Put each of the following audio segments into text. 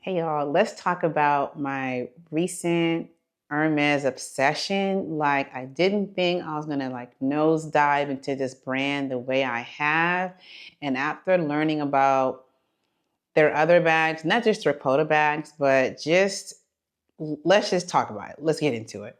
Hey y'all, let's talk about my recent Hermes obsession. Like I didn't think I was gonna nosedive into this brand the way I have. And after learning about their other bags, not just their Coda bags, but let's just talk about it. Let's get into it.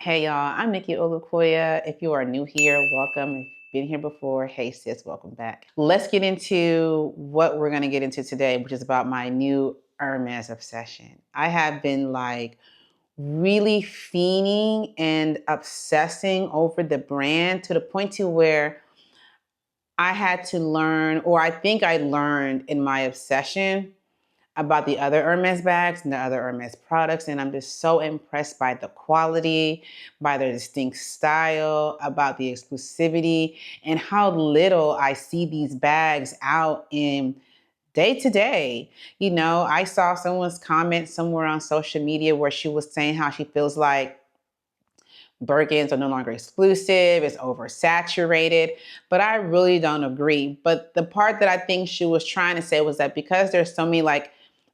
Hey y'all, I'm NikkiOlukoya. If you are new here, welcome. If you've been here before, hey sis, welcome back. Let's get into what we're gonna get into today, which is about my new Hermes obsession. I have been really fiending and obsessing over the brand to the point to where I had to learn, or I think I learned in my obsession about the other Hermes bags and the other Hermes products. And I'm just so impressed by the quality, by their distinct style, about the exclusivity, and how little I see these bags out in day to day. You know, I saw someone's comment somewhere on social media where she was saying how she feels like Birkins are no longer exclusive, it's oversaturated, but I really don't agree. But the part that I think she was trying to say was that because there's so many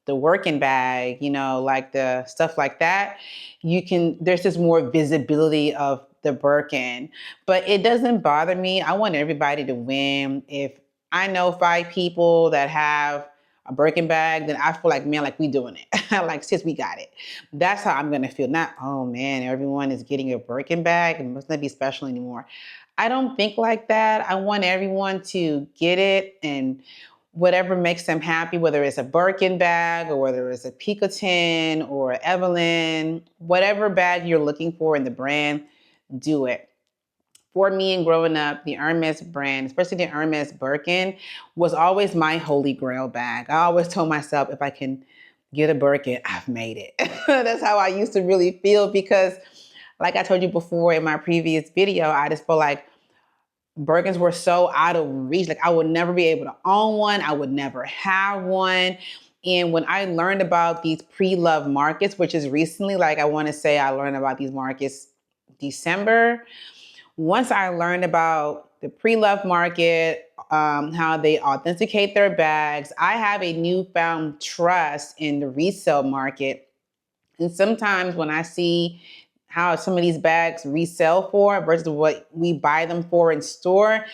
the working bag, like the stuff like that, there's just more visibility of the Birkin. But it doesn't bother me. I want everybody to win. If I know 5 people that have a Birkin bag, then I feel like, man, we doing it. Like, sis, we got it. That's how I'm gonna feel. Not, oh man, everyone is getting a Birkin bag. It must not be special anymore. I don't think like that. I want everyone to get it and whatever makes them happy, whether it's a Birkin bag or whether it's a Picotin or Evelyn, whatever bag you're looking for in the brand, do it. For me and growing up, the Hermes brand, especially the Hermes Birkin, was always my holy grail bag. I always told myself, if I can get a Birkin, I've made it. That's how I used to really feel because, like I told you before in my previous video, I just felt like Birkins were so out of reach. Like I would never be able to own one. I would never have one. And when I learned about these pre-love markets, which is recently, I want to say I learned about these markets December. Once I learned about the pre-love market, how they authenticate their bags, I have a newfound trust in the resale market. And sometimes when I see how some of these bags resell for versus what we buy them for in store,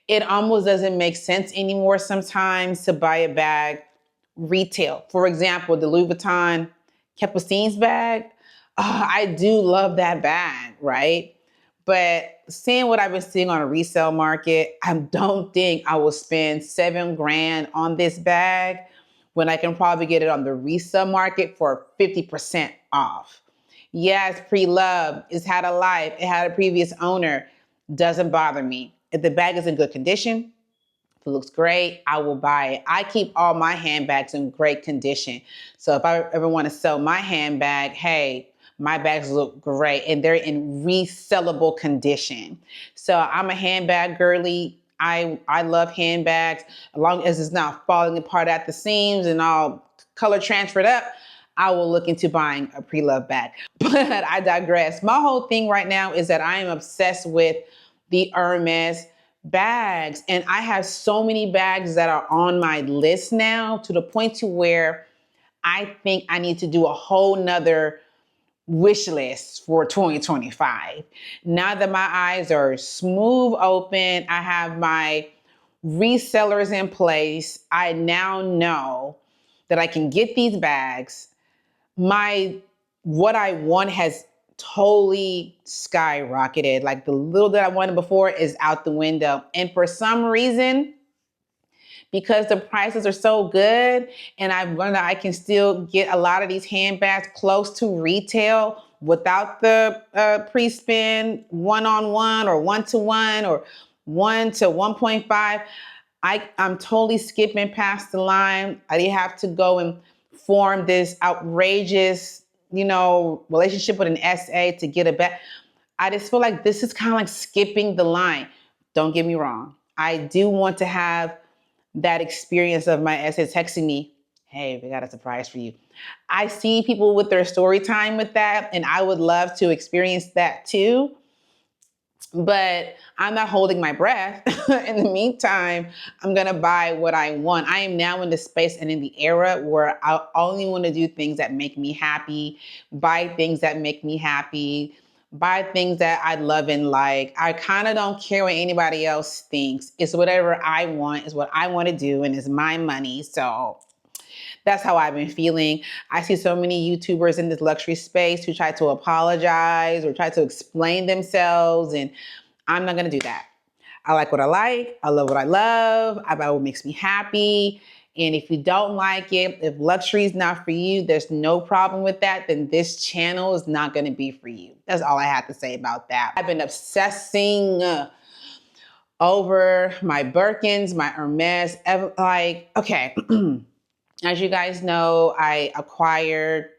it almost doesn't make sense anymore sometimes to buy a bag retail. For example, the Louis Vuitton Capucin's bag, I do love that bag, right? But seeing what I've been seeing on a resale market, I don't think I will spend $7 grand on this bag when I can probably get it on the resale market for 50% off. Yeah, it's pre-loved, it's had a life, it had a previous owner, doesn't bother me. If the bag is in good condition, if it looks great, I will buy it. I keep all my handbags in great condition. So if I ever want to sell my handbag, hey, my bags look great and they're in resellable condition. So I'm a handbag girly. I love handbags. As long as it's not falling apart at the seams and all color transferred up, I will look into buying a pre-loved bag. But I digress. My whole thing right now is that I am obsessed with the Hermes bags. And I have so many bags that are on my list now to the point to where I think I need to do a whole nother wish list for 2025. Now that my eyes are smooth open, I have my resellers in place. I now know that I can get these bags. What I want has totally skyrocketed. Like the little that I wanted before is out the window. And for some reason, because the prices are so good and I've learned that I can still get a lot of these handbags close to retail without the pre-spend one-on-one or one-to-one or 1 to 1.5. I'm totally skipping past the line. I didn't have to go and form this outrageous, relationship with an SA to get a bag. I just feel like this is kind of like skipping the line. Don't get me wrong. I do want to have that experience of my SA texting me, hey, we got a surprise for you. I see people with their story time with that, and I would love to experience that too. But I'm not holding my breath. In the meantime, I'm going to buy what I want. I am now in the space and in the era where I only want to do things that make me happy, buy things that make me happy, buy things that I love and like. I kind of don't care what anybody else thinks. It's whatever I want, is what I want to do, and it's my money. So that's how I've been feeling. I see so many YouTubers in this luxury space who try to apologize or try to explain themselves, and I'm not gonna do that. I like what I like. I love what I love. I buy what makes me happy. And if you don't like it, if luxury is not for you, there's no problem with that, then this channel is not gonna be for you. That's all I have to say about that. I've been obsessing over my Birkins, my Hermes, like, okay. As you guys know, I acquired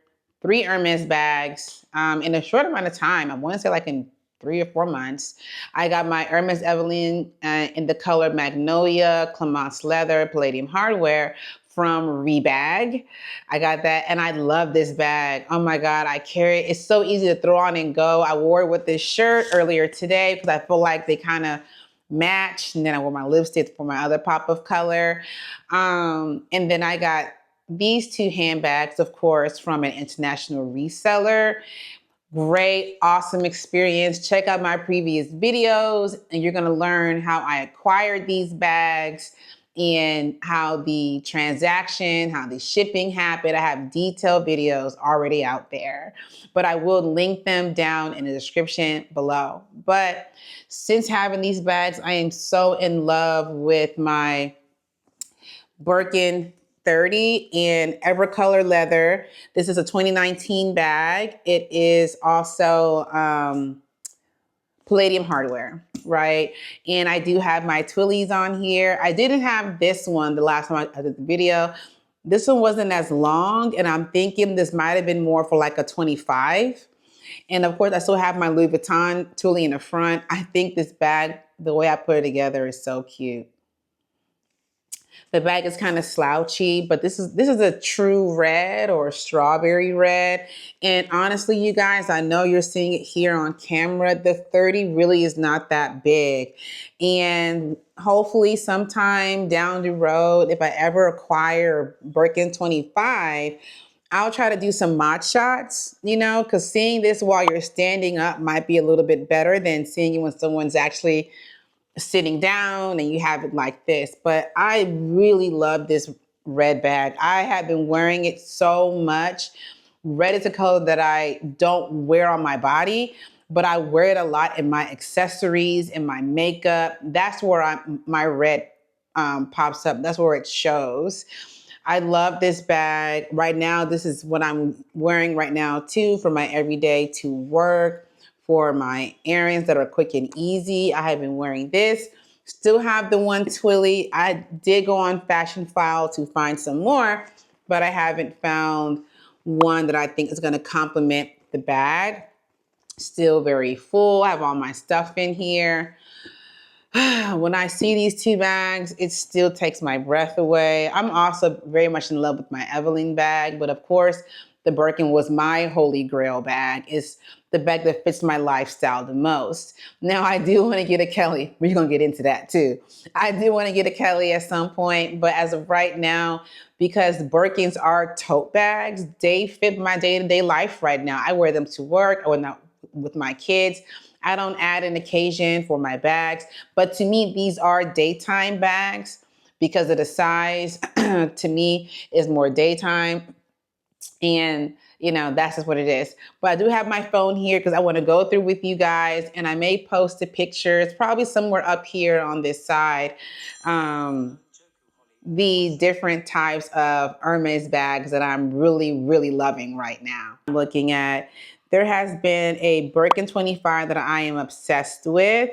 3 Hermes bags in a short amount of time. I want to say like in 3 or 4 months. I got my Hermes Evelyn in the color Magnolia, Clemence Leather, Palladium Hardware from Rebag. I got that and I love this bag. Oh my God, I carry it. It's so easy to throw on and go. I wore it with this shirt earlier today because I feel like they kind of match. And then I wore my lipstick for my other pop of color. And then I got these 2 handbags, of course, from an international reseller. Great, awesome experience. Check out my previous videos and you're gonna learn how I acquired these bags and how the transaction, how the shipping happened. I have detailed videos already out there, but I will link them down in the description below. But since having these bags, I am so in love with my Birkin 30 in Evercolor leather. This is a 2019 bag. It is also Palladium hardware, right? And I do have my Twillies on here. I didn't have this one the last time I did the video. This one wasn't as long, and I'm thinking this might have been more for like a 25. And of course, I still have my Louis Vuitton Twilly in the front. I think this bag, the way I put it together, is so cute. The bag is kind of slouchy, but this is a true red or strawberry red. And honestly, you guys, I know you're seeing it here on camera. The 30 really is not that big. And hopefully sometime down the road, if I ever acquire Birkin 25, I'll try to do some mod shots, you know, because seeing this while you're standing up might be a little bit better than seeing it when someone's actually sitting down and you have it like this. But I really love this red bag. I have been wearing it so much. Red is a color that I don't wear on my body, but I wear it a lot in my accessories, in my makeup. That's where my red pops up. That's where it shows. I love this bag. Right now, this is what I'm wearing right now too for my everyday to work, for my errands that are quick and easy. I have been wearing this. Still have the one Twilly. I did go on Fashion File to find some more, but I haven't found one that I think is gonna complement the bag. Still very full. I have all my stuff in here. When I see these 2 bags, it still takes my breath away. I'm also very much in love with my Evelyn bag, but of course, the Birkin was my holy grail bag. It's the bag that fits my lifestyle the most. Now, I do want to get a Kelly. We're going to get into that too. I do want to get a Kelly at some point, but as of right now, because Birkins are tote bags, they fit my day-to-day life right now. I wear them to work. I wear them with my kids. I don't add an occasion for my bags, but to me, these are daytime bags because of the size. To me, is more daytime. And, you know, that's just what it is. But I do have my phone here because I want to go through with you guys, and I may post a picture. It's probably somewhere up here on this side. The different types of Hermes bags that I'm really, really loving right now. I'm looking at, there has been a Birkin 25 that I am obsessed with.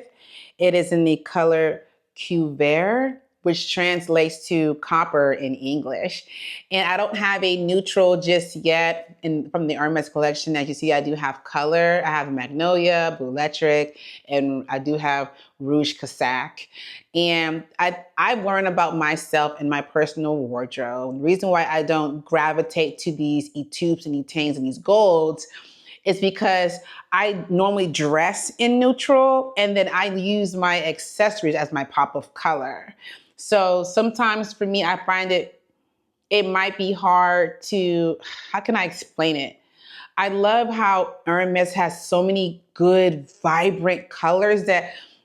It is in the color Cuivre, which translates to copper in English. And I don't have a neutral just yet from the Hermes collection. As you see, I do have color. I have Magnolia, Blue Electric, and I do have Rouge Casaque. And I've learned about myself and my personal wardrobe. The reason why I don't gravitate to these Etupes and Etaines and these golds It's because I normally dress in neutral and then I use my accessories as my pop of color. So sometimes for me, I find it might be hard to, how can I explain it? I love how Hermes has so many good, vibrant colors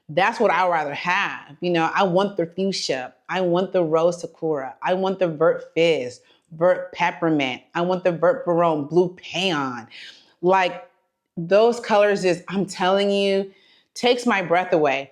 that's what I'd rather have. You know, I want the fuchsia. I want the rose sakura. I want the vert fizz, vert peppermint. I want the vert baron blue peon. Like those colors is, I'm telling you, takes my breath away.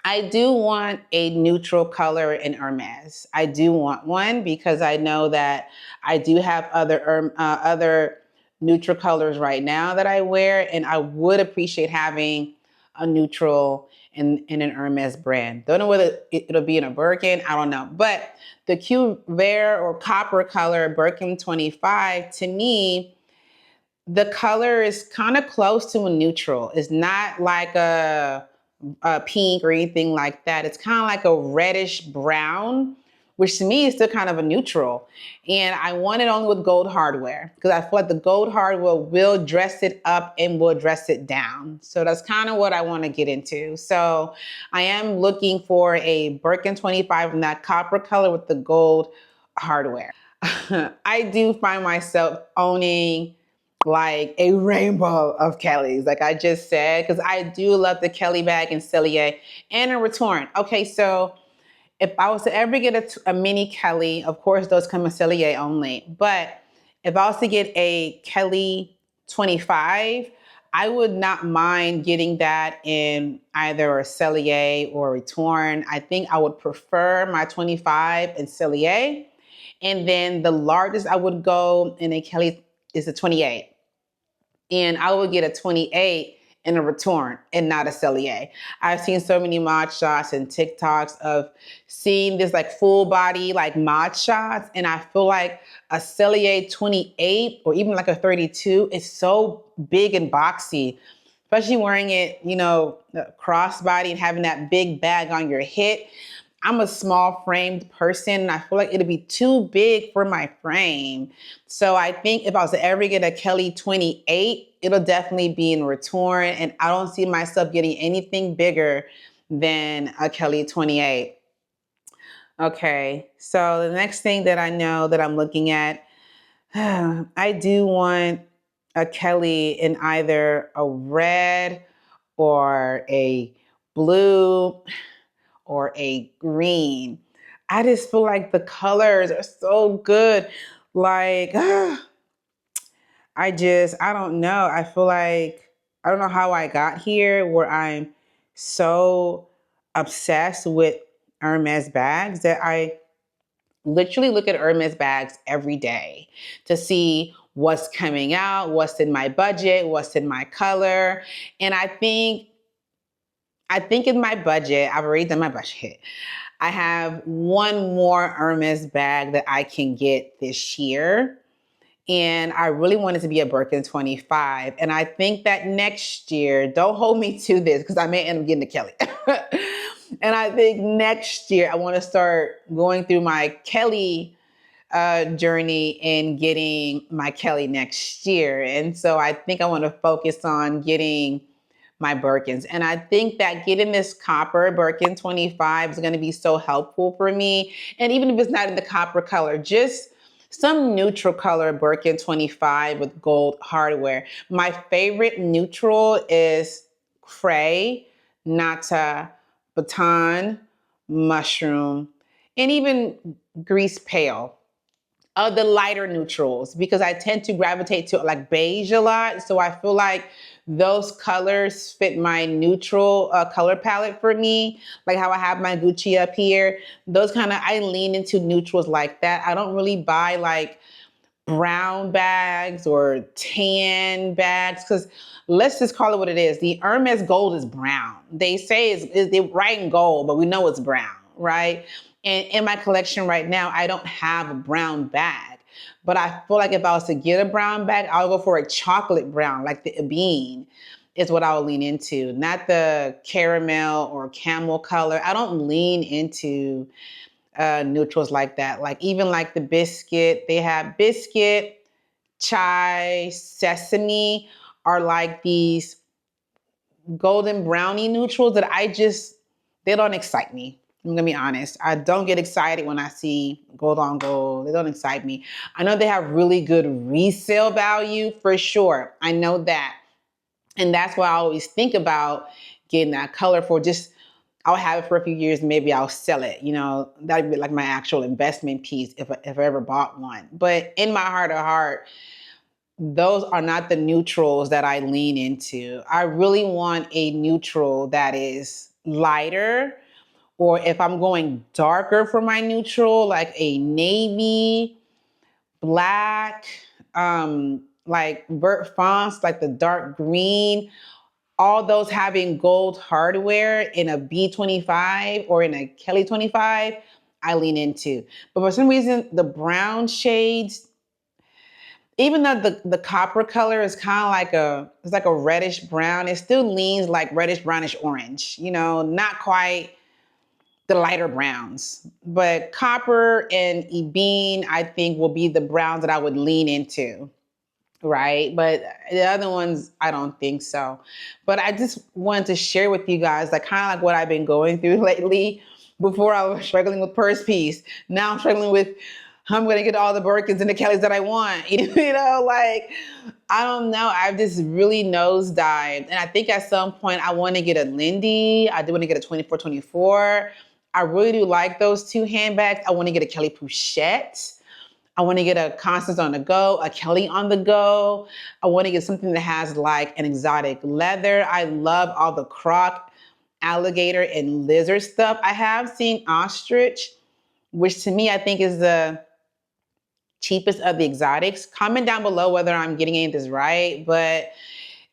I do want a neutral color in Hermes. I do want one because I know that I do have other neutral colors right now that I wear, and I would appreciate having a neutral in an Hermes brand. Don't know whether it'll be in a Birkin. I don't know, but the Q Vert or copper color Birkin 25 to me, the color is kind of close to a neutral. It's not like a pink or anything like that. It's kind of like a reddish brown, which to me is still kind of a neutral. And I want it only with gold hardware because I feel like the gold hardware will dress it up and will dress it down. So that's kind of what I want to get into. So I am looking for a Birkin 25 in that copper color with the gold hardware. I do find myself owning like a rainbow of Kellys, like I just said, because I do love the Kelly bag in Cellier and a return. Okay, so if I was to ever get a mini Kelly, of course those come in Cellier only, but if I was to get a Kelly 25, I would not mind getting that in either a Cellier or a return. I think I would prefer my 25 in Cellier. And then the largest I would go in a Kelly is a 28. And I would get a 28 in a return and not a Cellier. I've seen so many mod shots and TikToks of seeing this like full body like mod shots. And I feel like a Cellier 28 or even like a 32 is so big and boxy, especially wearing it, you know, crossbody and having that big bag on your hip. I'm a small framed person and I feel like it'd be too big for my frame. So I think if I was to ever get a Kelly 28, it'll definitely be in return. And I don't see myself getting anything bigger than a Kelly 28. Okay, so the next thing that I know that I'm looking at, I do want a Kelly in either a red or a blue or a green. I just feel like the colors are so good. Like, I don't know. I feel like, I don't know how I got here where I'm so obsessed with Hermes bags that I literally look at Hermes bags every day to see what's coming out, what's in my budget, what's in my color. And I think in my budget, I've already done my budget. I have one more Hermes bag that I can get this year. And I really want it to be a Birkin 25. And I think that next year, don't hold me to this because I may end up getting a Kelly. And I think next year, I want to start going through my Kelly journey and getting my Kelly next year. And so I think I want to focus on getting my Birkins. And I think that getting this copper Birkin 25 is going to be so helpful for me. And even if it's not in the copper color, just some neutral color Birkin 25 with gold hardware. My favorite neutral is Cray, Nata, Baton, Mushroom, and even Grease Pale. The lighter neutrals, because I tend to gravitate to like beige a lot. So I feel like those colors fit my neutral color palette for me. Like how I have my Gucci up here. Those kind of, I lean into neutrals like that. I don't really buy like brown bags or tan bags because let's just call it what it is. The Hermes gold is brown. They say they're writing gold, but we know it's brown, right? And in my collection right now, I don't have a brown bag. But I feel like if I was to get a brown bag, I'll go for a chocolate brown, like the Ebene is what I would lean into. Not the caramel or camel color. I don't lean into neutrals like that. Like even like the biscuit, they have biscuit, chai, sesame are like these golden brownie neutrals that they don't excite me. I'm gonna be honest. I don't get excited when I see gold on gold. They don't excite me. I know they have really good resale value for sure. I know that. And that's why I always think about getting that color for just, I'll have it for a few years, maybe I'll sell it. You know, that'd be like my actual investment piece if I ever bought one. But in my heart of heart, those are not the neutrals that I lean into. I really want a neutral that is lighter, or if I'm going darker for my neutral, like a navy, black, like Vert fonts, like the dark green, all those having gold hardware in a B25 or in a Kelly 25, I lean into. But for some reason, the brown shades, even though the copper color is kind of it's like a reddish brown, it still leans like reddish brownish orange, you know, not quite the lighter browns. But copper and ebene, I think, will be the browns that I would lean into, right? But the other ones, I don't think so. But I just wanted to share with you guys, like kind of like what I've been going through lately. Before I was struggling with purse piece. Now I'm struggling with, I'm gonna get all the Birkins and the Kellys that I want. You know, like, I don't know. I've just really nosedived. And I think at some point I want to get a Lindy. I do want to get a 2424. I really do like those two handbags. I want to get a Kelly Pouchette. I want to get a Constance on the go, a Kelly on the go. I want to get something that has like an exotic leather. I love all the croc, alligator, and lizard stuff. I have seen ostrich, which to me I think is the cheapest of the exotics. Comment down below whether I'm getting any of this right, but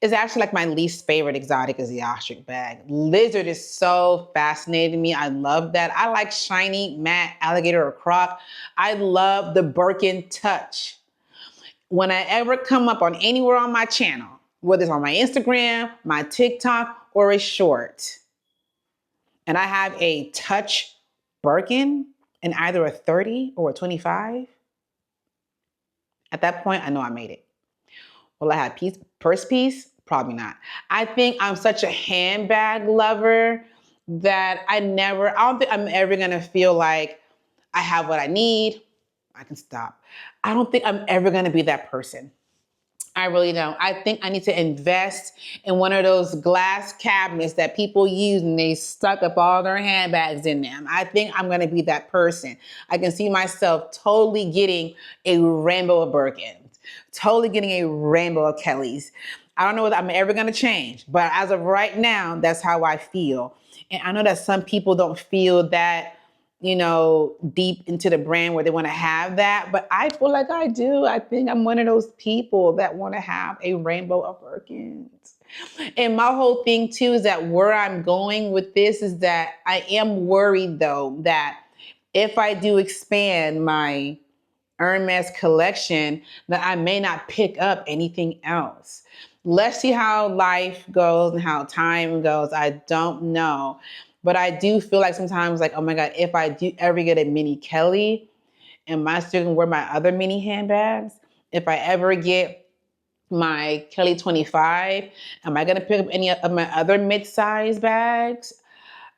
it's actually like my least favorite exotic is the ostrich bag. Lizard is so fascinating to me. I love that. I like shiny, matte, alligator, or croc. I love the Birkin touch. When I ever come up on anywhere on my channel, whether it's on my Instagram, my TikTok, or a short, and I have a touch Birkin in either a 30 or a 25, at that point, I know I made it. Will I have purse piece? Probably not. I think I'm such a handbag lover that I don't think I'm ever gonna feel like I have what I need. I can stop. I don't think I'm ever gonna be that person. I really don't. I think I need to invest in one of those glass cabinets that people use and they stuck up all their handbags in them. I think I'm going to be that person. I can see myself totally getting a rainbow of Birkins, totally getting a rainbow of Kellys. I don't know whether I'm ever going to change, but as of right now, that's how I feel. And I know that some people don't feel that, you know, deep into the brand where they want to have that. But I feel like I do. I think I'm one of those people that want to have a rainbow of Birkins. And my whole thing too is that where I'm going with this is that I am worried though that if I do expand my Hermes collection, that I may not pick up anything else. Let's see how life goes and how time goes. I don't know. But I do feel like sometimes like, oh my God, if I do ever get a mini Kelly, am I still gonna wear my other mini handbags? If I ever get my Kelly 25, am I gonna pick up any of my other mid-size bags?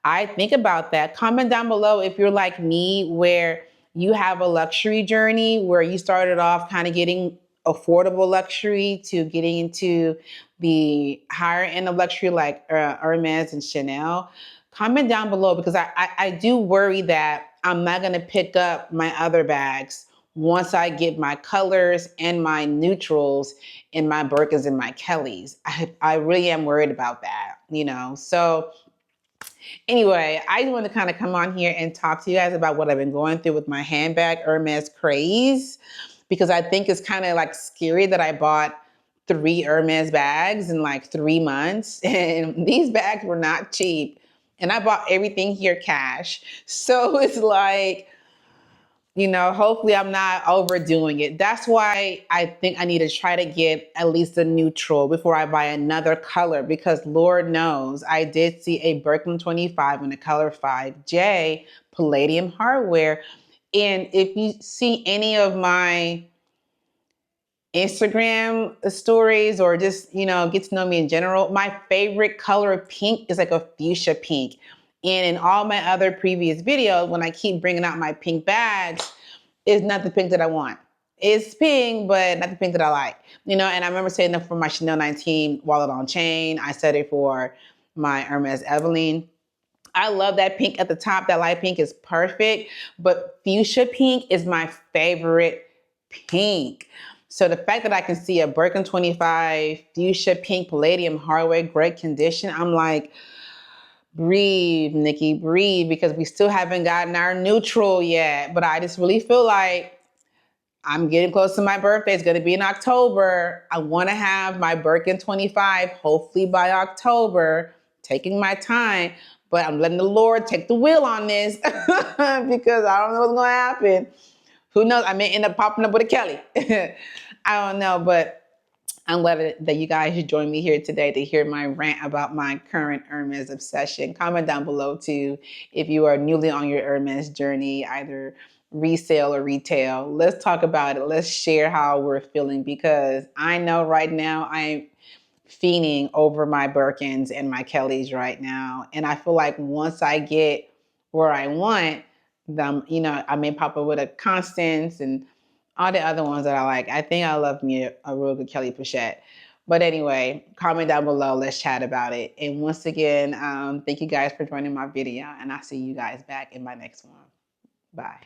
I think about that. Comment down below if you're like me, where you have a luxury journey, where you started off kind of getting affordable luxury to getting into the higher end of luxury like Hermes and Chanel. Comment down below because I do worry that I'm not going to pick up my other bags once I get my colors and my neutrals in my Birkins and my Kellys. I really am worried about that, you know. So anyway, I just want to kind of come on here and talk to you guys about what I've been going through with my handbag Hermes craze, because I think it's kind of like scary that I bought 3 Hermes bags in like 3 months, and these bags were not cheap. And I bought everything here cash. So it's like, you know, hopefully I'm not overdoing it. That's why I think I need to try to get at least a neutral before I buy another color, because Lord knows I did see a Birkin 25 in the color 5J palladium hardware. And if you see any of my Instagram stories or just, get to know me in general, my favorite color of pink is like a fuchsia pink. And in all my other previous videos, when I keep bringing out my pink bags, it's not the pink that I want. It's pink, but not the pink that I like. And I remember saying that for my Chanel 19 wallet on chain. I said it for my Hermes Eveline. I love that pink at the top. That light pink is perfect, but fuchsia pink is my favorite pink. So the fact that I can see a Birkin 25 fuchsia pink palladium hardware, great condition, I'm like, breathe, Nikki, breathe, because we still haven't gotten our neutral yet. But I just really feel like I'm getting close to my birthday. It's going to be in October. I want to have my Birkin 25, hopefully by October, taking my time. But I'm letting the Lord take the wheel on this because I don't know what's going to happen. Who knows? I may end up popping up with a Kelly. I don't know, but I'm glad that you guys joined me here today to hear my rant about my current Hermes obsession. Comment down below too if you are newly on your Hermes journey, either resale or retail. Let's talk about it. Let's share how we're feeling, because I know right now I'm fiending over my Birkins and my Kellys right now. And I feel like once I get where I want them, I may pop up with a Constance and all the other ones that I like. I think I love me a real good Kelly Pochette. But anyway, comment down below. Let's chat about it. And once again, thank you guys for joining my video. And I'll see you guys back in my next one. Bye.